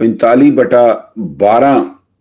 45/12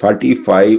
45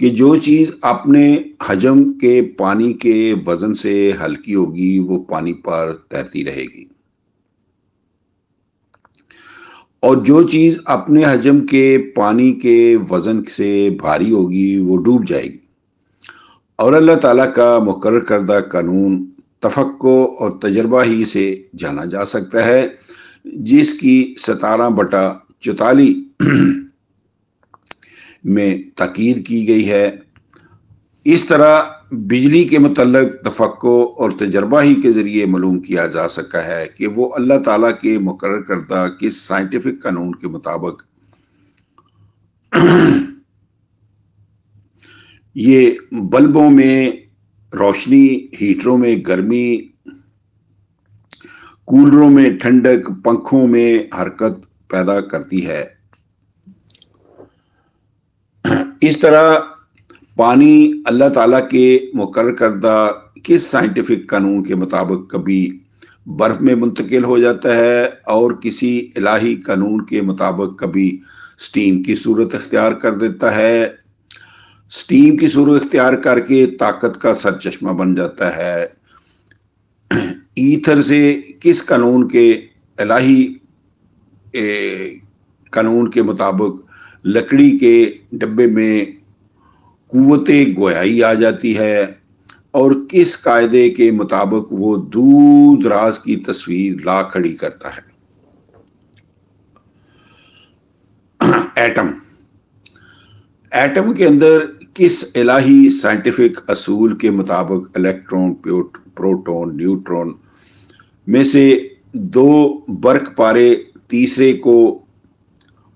کہ جو چیز اپنے حجم کے پانی کے وزن سے ہلکی ہوگی وہ پانی پر تیرتی رہے گی، اور جو چیز اپنے حجم کے پانی کے وزن سے بھاری ہوگی وہ ڈوب جائے گی۔ اور اللہ تعالیٰ کا مقرر کردہ قانون تفقع اور تجربہ ہی سے جانا جا سکتا ہے، جس کی 17/44 میں تاکید کی گئی ہے۔ اس طرح بجلی کے متعلق تفقع اور تجربہ ہی کے ذریعے معلوم کیا جا سکا ہے کہ وہ اللہ تعالیٰ کے مقرر کردہ کس سائنٹیفک قانون کے مطابق یہ بلبوں میں روشنی، ہیٹروں میں گرمی، کولروں میں ٹھنڈک، پنکھوں میں حرکت پیدا کرتی ہے۔ اس طرح پانی اللہ تعالیٰ کے مقرر کردہ کس سائنٹیفک قانون کے مطابق کبھی برف میں منتقل ہو جاتا ہے اور کسی الہی قانون کے مطابق کبھی سٹیم کی صورت اختیار کر دیتا ہے، سٹیم کی صورت اختیار کر کے طاقت کا سرچشمہ بن جاتا ہے۔ ایتھر سے کس قانون کے الہی قانون کے مطابق لکڑی کے ڈبے میں قوت گویائی آ جاتی ہے، اور کس قاعدے کے مطابق وہ دور دراز کی تصویر لا کھڑی کرتا ہے۔ ایٹم کے اندر کس الہی سائنٹیفک اصول کے مطابق الیکٹرون، پروٹون، نیوٹرون میں سے 2 برق پارے تیسرے کو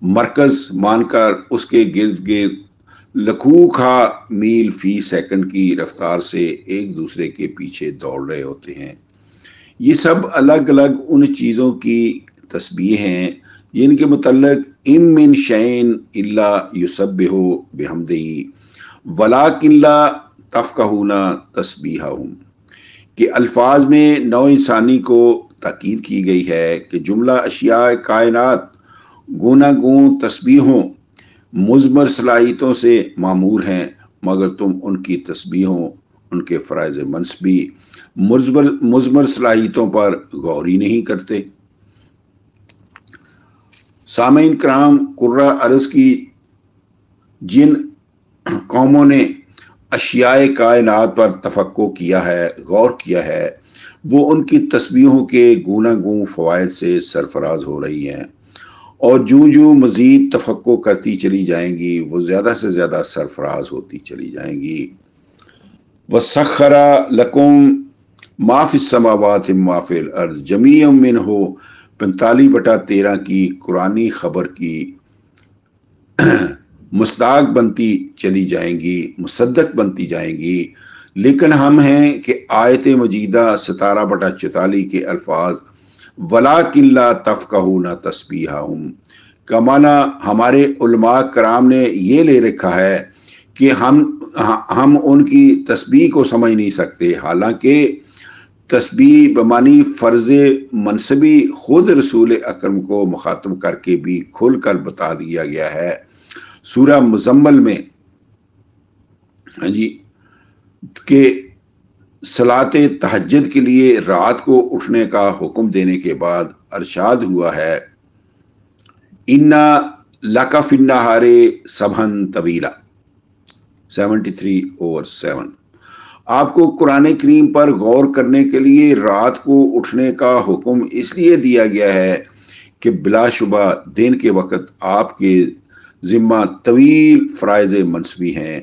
مرکز مان کر اس کے گرد گرد لکھوکھا میل فی سیکنڈ کی رفتار سے ایک دوسرے کے پیچھے دوڑ رہے ہوتے ہیں۔ یہ سب الگ الگ ان چیزوں کی تسبیح ہیں جن کے متعلق ام من شیء الا یسبح بحمدہ ولکن لا تفقہون تسبیحہم، کہ الفاظ میں نوع انسانی کو تاکید کی گئی ہے کہ جملہ اشیاء کائنات گوناگون تسبیحوں مضمر صلاحیتوں سے معمور ہیں، مگر تم ان کی تسبیحوں، ان کے فرائض منصبی مضمر صلاحیتوں پر غور ہی نہیں کرتے۔ سامعین کرام، قرہ ارض کی جن قوموں نے اشیاء کائنات پر تفقع کیا ہے، غور کیا ہے، وہ ان کی تسبیحوں کے گوناگون فوائد سے سرفراز ہو رہی ہیں، اور جو مزید تفقع کرتی چلی جائیں گی وہ زیادہ سے زیادہ سرفراز ہوتی چلی جائیں گی۔ وَسَخَّرَ لَكُم مَا فِي السَّمَاوَاتِ وَمَا فِي الْأَرْضِ جَمِيعًا مِّنْهُ 45/13 کی قرآنی خبر کی مصداق بنتی چلی جائیں گی، مصدق بنتی جائیں گی، لیکن ہم ہیں کہ آیت مجیدہ 17/44 کے الفاظ وَلَٰكِن لَّا تَفْقَهُونَ تَسْبِيحَهُمْ کا معنی ہمارے علماء کرام نے یہ لے رکھا ہے کہ ہم ان کی تسبیح کو سمجھ نہیں سکتے، حالانکہ تسبیح بمانی فرض منصبی خود رسول اکرم کو مخاطب کر کے بھی کھل کر بتا دیا گیا ہے۔ سورہ مزمل میں کہ صلاۃ تہجد کے لیے رات کو اٹھنے کا حکم دینے کے بعد ارشاد ہوا ہے اِنَّا لَکَ فِی النَّہَارِ سَبْحًا طَوِیلًا 73/7۔ آپ کو قرآن کریم پر غور کرنے کے لیے رات کو اٹھنے کا حکم اس لیے دیا گیا ہے کہ بلا شبہ دن کے وقت آپ کے ذمہ طویل فرائض منصبی ہیں،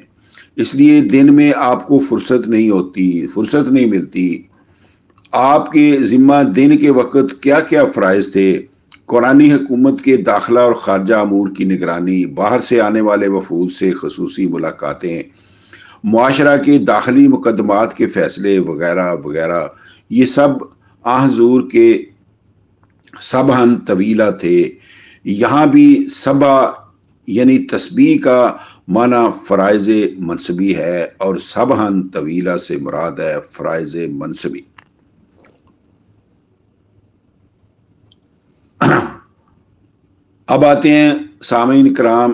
اس لیے دن میں آپ کو فرصت نہیں ملتی۔ آپ کے ذمہ دن کے وقت کیا کیا فرائض تھے؟ قرآنی حکومت کے داخلہ اور خارجہ امور کی نگرانی، باہر سے آنے والے وفود سے خصوصی ملاقاتیں، معاشرہ کے داخلی مقدمات کے فیصلے وغیرہ وغیرہ، یہ سب حضور کے سبحً طویلہ تھے۔ یہاں بھی سبح یعنی تسبیح کا معنی فرائض منصبی ہے، اور سبحً طویلہ سے مراد ہے فرائض منصبی۔ اب آتے ہیں سامعین کرام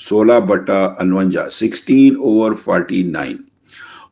16/49 16/49।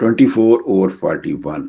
24/41,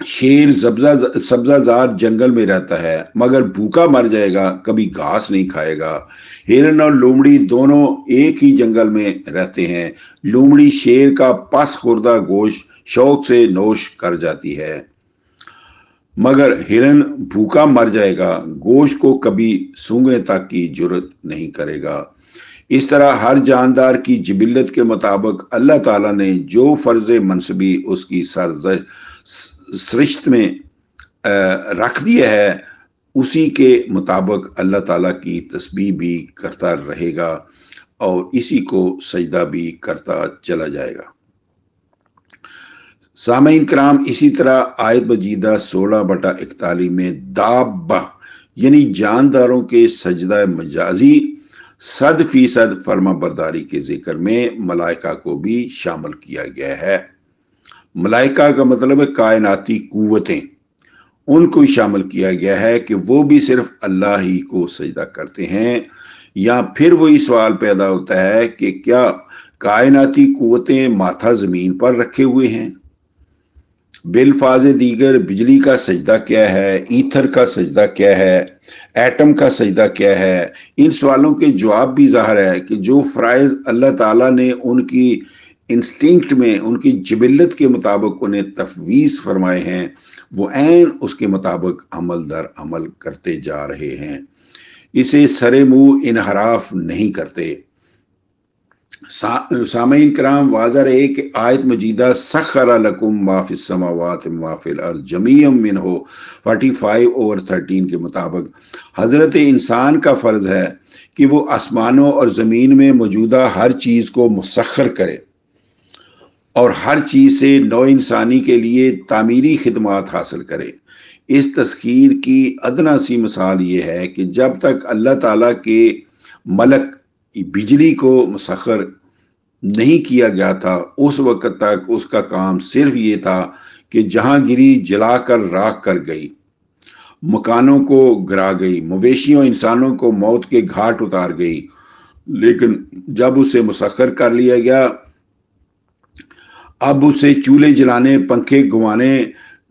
شیر سبزہ زار جنگل میں رہتا ہے مگر بھوکا مر جائے گا، کبھی گھاس نہیں کھائے گا۔ ہرن اور لومڑی دونوں ایک ہی جنگل میں رہتے ہیں، لومڑی شیر کا پس خوردہ گوشت شوق سے نوش کر جاتی ہے، مگر ہرن بھوکا مر جائے گا، گوشت کو کبھی سونگنے تک کی جرت نہیں کرے گا۔ اس طرح ہر جاندار کی جبلت کے مطابق اللہ تعالیٰ نے جو فرض منصبی اس کی سرشت میں رکھ دیا ہے، اسی کے مطابق اللہ تعالیٰ کی تسبیح بھی کرتا رہے گا اور اسی کو سجدہ بھی کرتا چلا جائے گا۔ سامعین کرام، اسی طرح آیت مجیدہ 16/41 میں دابہ یعنی جانداروں کے سجدہ مجازی 100% فرما برداری کے ذکر میں ملائکہ کو بھی شامل کیا گیا ہے۔ ملائکہ کا مطلب ہے کائناتی قوتیں، ان کو شامل کیا گیا ہے کہ وہ بھی صرف اللہ ہی کو سجدہ کرتے ہیں، یا پھر وہی سوال پیدا ہوتا ہے کہ کیا کائناتی قوتیں ماتھا زمین پر رکھے ہوئے ہیں؟ بالفاظ دیگر بجلی کا سجدہ کیا ہے، ایتھر کا سجدہ کیا ہے، ایٹم کا سجدہ کیا ہے؟ ان سوالوں کے جواب بھی ظاہر ہے کہ جو فرائض اللہ تعالیٰ نے ان کی انسٹنکٹ میں، ان کی جبلت کے مطابق انہیں تفویض فرمائے ہیں، وہ عین اس کے مطابق عمل در عمل کرتے جا رہے ہیں، اسے سرے منہ انحراف نہیں کرتے۔ سامعین کرام، واضح رہے کہ آیت مجیدہ سخر لکم ما فی السماوات ما فی الارض جمیعا منہ 45/13 کے مطابق حضرت انسان کا فرض ہے کہ وہ آسمانوں اور زمین میں موجودہ ہر چیز کو مسخر کرے اور ہر چیز سے نو انسانی کے لیے تعمیری خدمات حاصل کرے۔ اس تسخیر کی ادنا سی مثال یہ ہے کہ جب تک اللہ تعالیٰ کے ملک بجلی کو مسخر نہیں کیا گیا تھا، اس وقت تک اس کا کام صرف یہ تھا کہ جہاں گری جلا کر راکھ کر گئی، مکانوں کو گرا گئی، مویشیوں انسانوں کو موت کے گھاٹ اتار گئی۔ لیکن جب اسے مسخر کر لیا گیا، اب اسے چولہے جلانے، پنکھے گھمانے،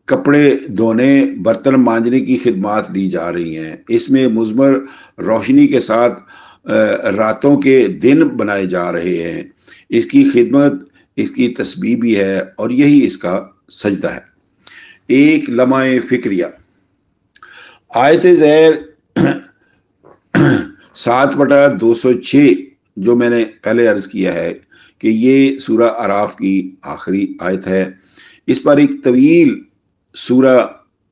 کپڑے دھونے، برتن مانجنے کی خدمات دی جا رہی ہیں۔ اس میں مضمر روشنی کے ساتھ راتوں کے دن بنائے جا رہے ہیں۔ اس کی خدمت، اس کی تسبیح بھی ہے اور یہی اس کا سجدہ ہے۔ ایک لمحہ فکریہ، آیت ذیل 7/206 جو میں نے پہلے عرض کیا ہے کہ یہ سورہ اعراف کی آخری آیت ہے، اس پر ایک طویل سورہ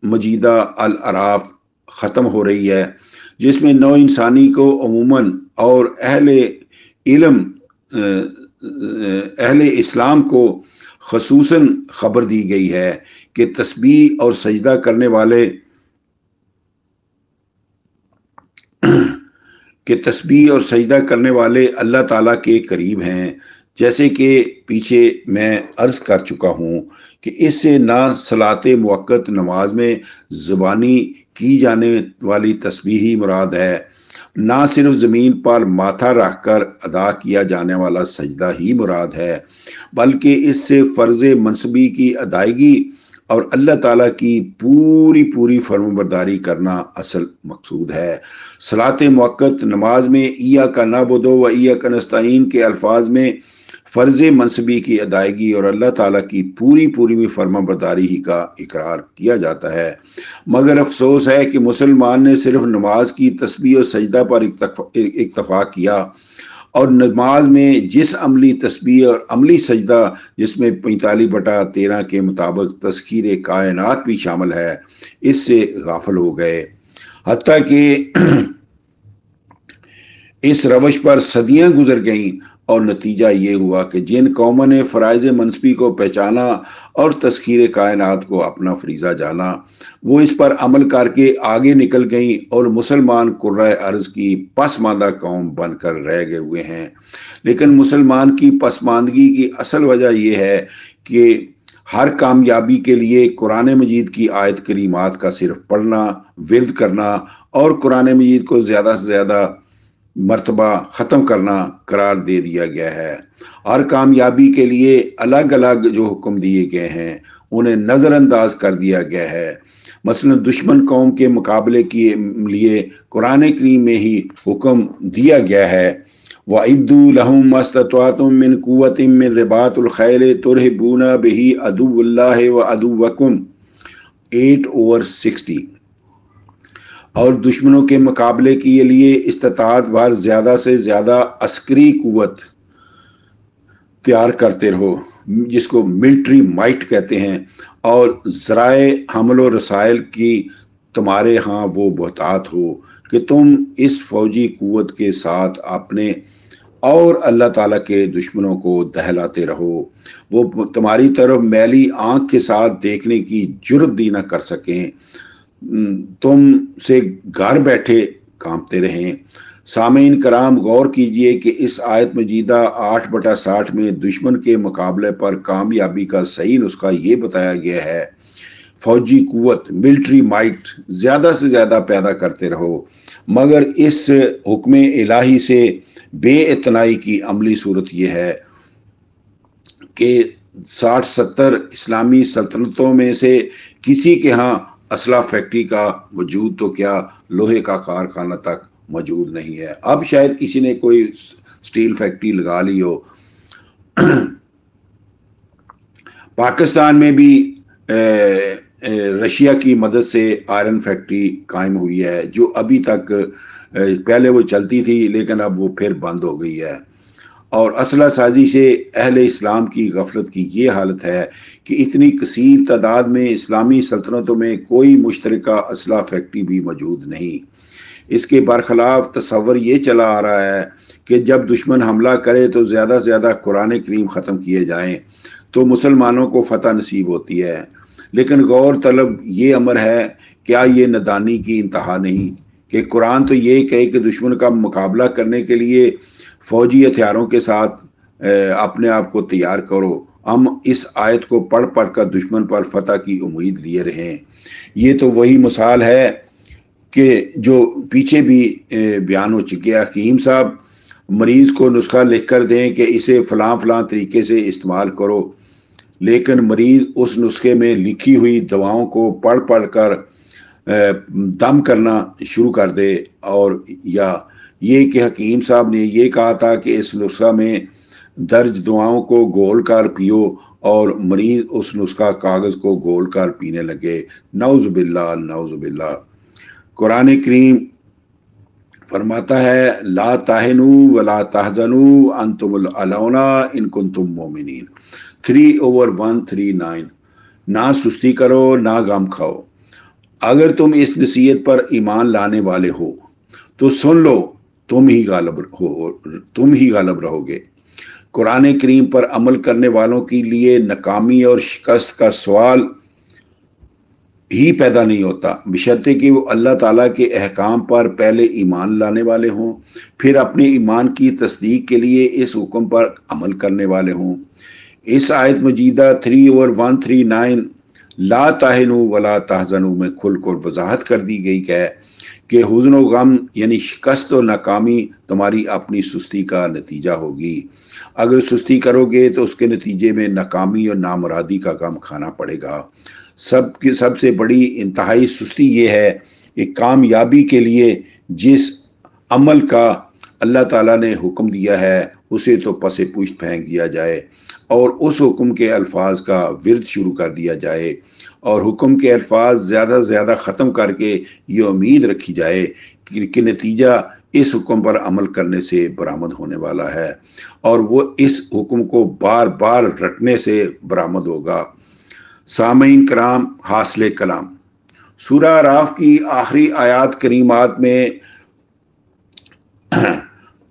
مجیدہ الاعراف ختم ہو رہی ہے، جس میں نو انسانی کو عموماً اور اہل اسلام کو خصوصاً خبر دی گئی ہے کہ تسبیح اور سجدہ کرنے والے اللہ تعالیٰ کے قریب ہیں، جیسے کہ پیچھے میں عرض کر چکا ہوں کہ اس سے نہ صلاۃ موقت نماز میں زبانی کی جانے والی تسبیح ہی مراد ہے، نہ صرف زمین پر ماتھا رکھ کر ادا کیا جانے والا سجدہ ہی مراد ہے، بلکہ اس سے فرض منصبی کی ادائیگی اور اللہ تعالیٰ کی پوری فرمانبرداری کرنا اصل مقصود ہے۔ صلاۃ موقت نماز میں ایاک نعبد و ایاک نستعین کے الفاظ میں فرض منصبی کی ادائیگی اور اللہ تعالیٰ کی پوری فرمانبرداری ہی کا اقرار کیا جاتا ہے، مگر افسوس ہے کہ مسلمان نے صرف نماز کی تسبیح اور سجدہ پر اکتفا کیا، اور نماز میں جس عملی تسبیح اور عملی سجدہ جس میں 45/13 کے مطابق تذکیر کائنات بھی شامل ہے، اس سے غافل ہو گئے، حتیٰ کہ اس روش پر صدیاں گزر گئیں، اور نتیجہ یہ ہوا کہ جن قوموں نے فرائض منصبی کو پہچانا اور تذکیر کائنات کو اپنا فریضہ جانا، وہ اس پر عمل کر کے آگے نکل گئیں اور مسلمان قرۂ ارض کی پسماندہ قوم بن کر رہ گئے ہوئے ہیں۔ لیکن مسلمان کی پسماندگی کی اصل وجہ یہ ہے کہ ہر کامیابی کے لیے قرآن مجید کی آیت کریمات کا صرف پڑھنا، ورد کرنا اور قرآن مجید کو زیادہ سے زیادہ مرتبہ ختم کرنا قرار دے دیا گیا ہے۔ ہر کامیابی کے لیے الگ الگ جو حکم دیے گئے ہیں انہیں نظر انداز کر دیا گیا ہے۔ مثلا دشمن قوم کے مقابلے کے لیے قرآن کریم میں ہی حکم دیا گیا ہے وَأَعِدُّوا لَهُم مَّا اسْتَطَعْتُم مِّن قُوَّةٍ مِّن رِّبَاطِ الْخَيْلِ تُرْهِبُونَ بِهِ عَدُوَّ اللَّهِ وَعَدُوَّكُمْ 8/60۔ اور دشمنوں کے مقابلے کے لیے استطاعت بھر زیادہ سے زیادہ عسکری قوت تیار کرتے رہو، جس کو ملٹری مائٹ کہتے ہیں، اور ذرائع حمل و رسائل کی تمہارے ہاں وہ بہتات ہو کہ تم اس فوجی قوت کے ساتھ اپنے اور اللہ تعالیٰ کے دشمنوں کو دہلاتے رہو، وہ تمہاری طرف میلی آنکھ کے ساتھ دیکھنے کی جرت بھی نہ کر سکیں، تم سے گھر بیٹھے کانپتے رہیں۔ سامعین کرام، غور کیجئے کہ اس آیت مجیدہ 8/60 میں دشمن کے مقابلے پر کامیابی کا صحیح نسخہ یہ بتایا گیا ہے فوجی قوت، ملٹری مائٹ زیادہ سے زیادہ پیدا کرتے رہو، مگر اس حکم الہی سے بے اعتنائی کی عملی صورت یہ ہے کہ 60-70 اسلامی سلطنتوں میں سے کسی کے ہاں اسلحہ فیکٹری کا وجود تو کیا لوہے کا کارخانہ تک موجود نہیں ہے۔ اب شاید کسی نے کوئی سٹیل فیکٹری لگا لی ہو۔ پاکستان میں بھی رشیا کی مدد سے آئرن فیکٹری قائم ہوئی ہے، جو ابھی تک پہلے وہ چلتی تھی لیکن اب وہ پھر بند ہو گئی ہے۔ اور اسلحہ سازی سے اہل اسلام کی غفلت کی یہ حالت ہے کہ اتنی کثیر تعداد میں اسلامی سلطنتوں میں کوئی مشترکہ اسلحہ فیکٹری بھی موجود نہیں۔ اس کے برخلاف تصور یہ چلا آ رہا ہے کہ جب دشمن حملہ کرے تو زیادہ سے زیادہ قرآن کریم ختم کیے جائیں تو مسلمانوں کو فتح نصیب ہوتی ہے، لیکن غور طلب یہ امر ہے، کیا یہ نادانی کی انتہا نہیں کہ قرآن تو یہ کہے کہ دشمن کا مقابلہ کرنے کے لیے فوجی ہتھیاروں کے ساتھ اپنے آپ کو تیار کرو، ہم اس آیت کو پڑھ پڑھ کر دشمن پر فتح کی امید لیے رہیں۔ یہ تو وہی مثال ہے کہ جو پیچھے بھی بیان ہو چکے۔ حکیم صاحب مریض کو نسخہ لکھ کر دیں کہ اسے فلاں فلاں طریقے سے استعمال کرو، لیکن مریض اس نسخے میں لکھی ہوئی دواؤں کو پڑھ پڑھ کر دم کرنا شروع کر دے، اور یا یہ کہ حکیم صاحب نے یہ کہا تھا کہ اس نسخہ میں درج دواؤں کو گھول کر پیو، اور مریض اس نسخہ کاغذ کو گھول کر پینے لگے۔ نعوذ باللہ، نعوذ باللہ۔ قرآن کریم فرماتا ہے لا تہنوا ولا تحزنوا انتم الاعلون ان کنتم مؤمنین، 3/139۔ نہ سستی کرو نہ غم کھاؤ، اگر تم اس نصیحت پر ایمان لانے والے ہو تو سن لو، تم ہی غالب رہو گے۔ قرآن کریم پر عمل کرنے والوں کے لیے ناکامی اور شکست کا سوال ہی پیدا نہیں ہوتا، بشرطے کہ وہ اللہ تعالیٰ کے احکام پر پہلے ایمان لانے والے ہوں، پھر اپنے ایمان کی تصدیق کے لیے اس حکم پر عمل کرنے والے ہوں۔ اس آیت مجیدہ 3/139 لا تہنوا ولا تحزنوا میں کھل کر وضاحت کر دی گئی کہ حزن و غم یعنی شکست و ناکامی تمہاری اپنی سستی کا نتیجہ ہوگی۔ اگر سستی کرو گے تو اس کے نتیجے میں ناکامی اور نامرادی کا غم کھانا پڑے گا۔ سب سے بڑی انتہائی سستی یہ ہے کہ کامیابی کے لیے جس عمل کا اللہ تعالیٰ نے حکم دیا ہے اسے تو پس پشت پھینک دیا جائے، اور اس حکم کے الفاظ کا ورد شروع کر دیا جائے، اور حکم کے الفاظ زیادہ سے زیادہ ختم کر کے یہ امید رکھی جائے کہ نتیجہ اس حکم پر عمل کرنے سے برآمد ہونے والا ہے، اور وہ اس حکم کو بار بار رٹنے سے برآمد ہوگا۔ سامعین کرام، حاصل کلام سورہ اعراف کی آخری آیات کریمات میں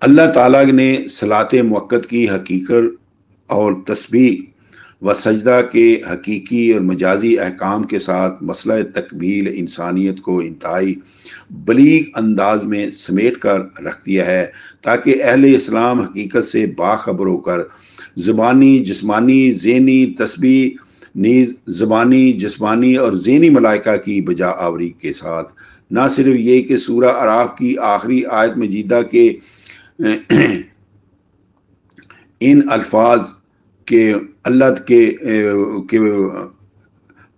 اللہ تعالیٰ نے صلاۃ موقت کی حقیقت اور تسبیح و سجدہ کے حقیقی اور مجازی احکام کے ساتھ مسئلہ تکمیل انسانیت کو انتہائی بلیغ انداز میں سمیٹ کر رکھ دیا ہے، تاکہ اہل اسلام حقیقت سے باخبر ہو کر زبانی، جسمانی، ذہنی تسبیح نیز زبانی، جسمانی اور ذہنی ملائکہ کی بجا آوری کے ساتھ نہ صرف یہ کہ سورہ اعراف کی آخری آیت مجیدہ کے ان الفاظ کے اللہ کے